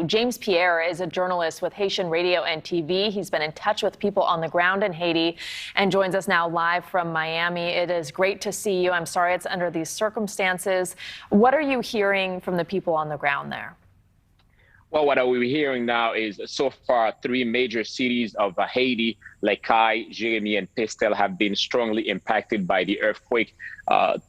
James Pierre is a journalist with Haitian radio and TV. He's been in touch with people on the ground in Haiti and joins us now live from Miami. It is great to see you. I'm sorry it's under these circumstances. What are you hearing from the people on the ground there? Well, what we're hearing now is so far three major cities of Haiti, like Kai, Jérémie, and Pestel, have been strongly impacted by the earthquake.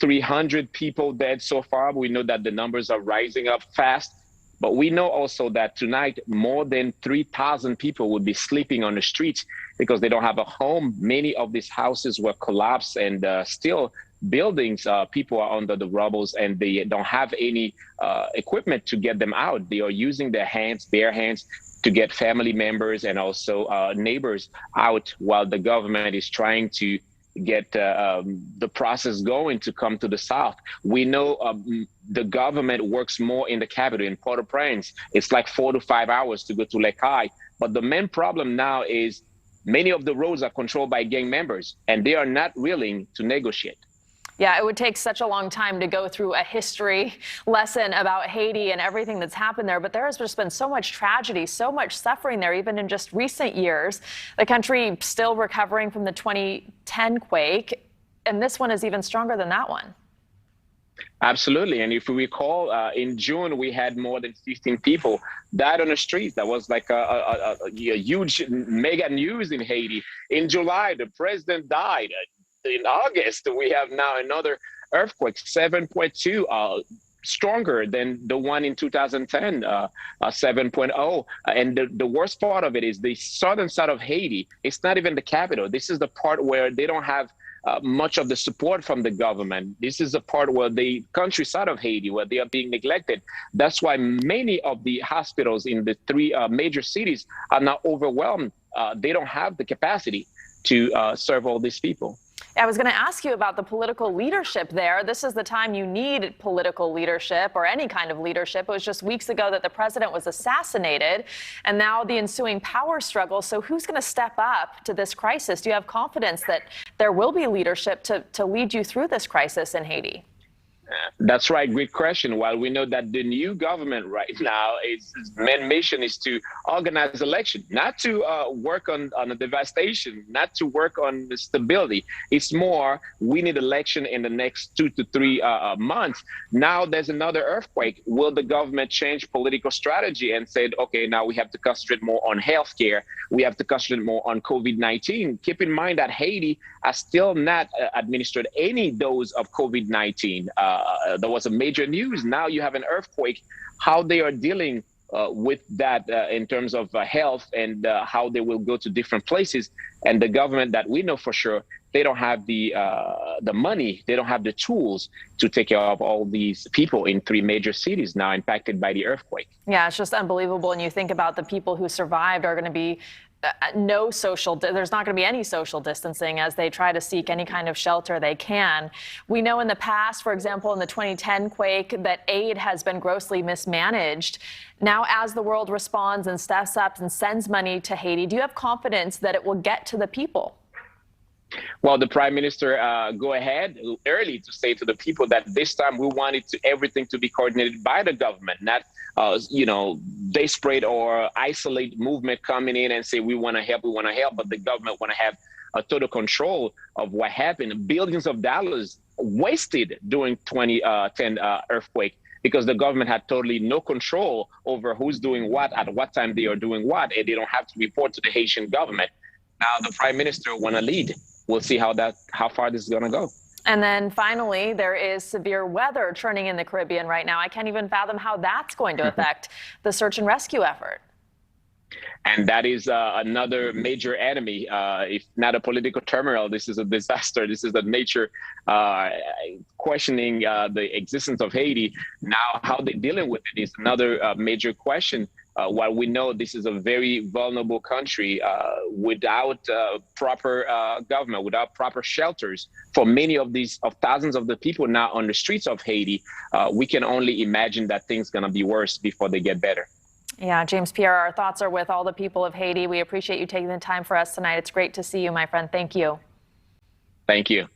300 people dead so far. We know that the numbers are rising up fast. But we know also that tonight, more than 3,000 people would be sleeping on the streets because they don't have a home. Many of these houses were collapsed and still buildings, people are under the rubbles and they don't have any equipment to get them out. They are using their hands, bare hands, to get family members and also neighbors out while the government is trying to get the process going to come to the south. We know the government works more in the capital, in Port-au-Prince. It's like 4 to 5 hours to go to Lekai. But the main problem now is many of the roads are controlled by gang members, and they are not willing to negotiate. Yeah, it would take such a long time to go through a history lesson about Haiti and everything that's happened there. But there has just been so much tragedy, so much suffering there, even in just recent years. The country still recovering from the 2010 quake, and this one is even stronger than that one. Absolutely. And if we recall, in June, we had more than 15 people died on the streets. That was like a huge mega news in Haiti. In July, the president died. In August, we have now another earthquake, 7.2, stronger than the one in 2010, 7.0. And the worst part of it is the southern side of Haiti. It's not even the capital. This is the part where they don't have much of the support from the government. This is the part where the countryside of Haiti, where they are being neglected. That's why many of the hospitals in the three major cities are now overwhelmed. They don't have the capacity to serve all these people. I was going to ask you about the political leadership there. This is the time you need political leadership or any kind of leadership. It was just weeks ago that the president was assassinated and now the ensuing power struggle. So who's going to step up to this crisis? Do you have confidence that there will be leadership to lead you through this crisis in Haiti? That's right. Great question. While we know that the new government right now, its main mission is to organize election, not to work on the devastation, not to work on the stability. It's more, we need election in the next 2 to 3 months. Now there's another earthquake. Will the government change political strategy and say, okay, now we have to concentrate more on healthcare. We have to concentrate more on COVID-19. Keep in mind that Haiti has still not administered any dose of COVID-19. There was a major news. Now you have an earthquake. How they are dealing with that in terms of health and how they will go to different places. And the government that we know for sure, they don't have the money, they don't have the tools to take care of all these people in 3 major cities now impacted by the earthquake. Yeah, it's just unbelievable. And you think about the people who survived are going to be there's not going to be any social distancing as they try to seek any kind of shelter they can. We know in the past, for example, in the 2010 quake, that aid has been grossly mismanaged. Now, as the world responds and steps up and sends money to Haiti, do you have confidence that it will get to the people? Well, the prime minister go ahead early to say to the people that this time we wanted everything to be coordinated by the government, not desperate or isolate movement coming in and say we want to help, but the government want to have a total control of what happened. Billions of dollars wasted during 2010 earthquake because the government had totally no control over who's doing what, at what time they are doing what, and they don't have to report to the Haitian government. Now the prime minister want to lead. We'll see how far this is going to go. And then finally, there is severe weather churning in the Caribbean right now. I can't even fathom how that's going to affect the search and rescue effort. And that is another major enemy. If not a political turmoil, this is a disaster. This is the nature questioning the existence of Haiti. Now, how they're dealing with it is another major question. While we know this is a very vulnerable country without proper government, without proper shelters for many of thousands of the people now on the streets of Haiti, we can only imagine that things going to be worse before they get better. Yeah, James Pierre, our thoughts are with all the people of Haiti. We appreciate you taking the time for us tonight. It's great to see you, my friend. Thank you. Thank you.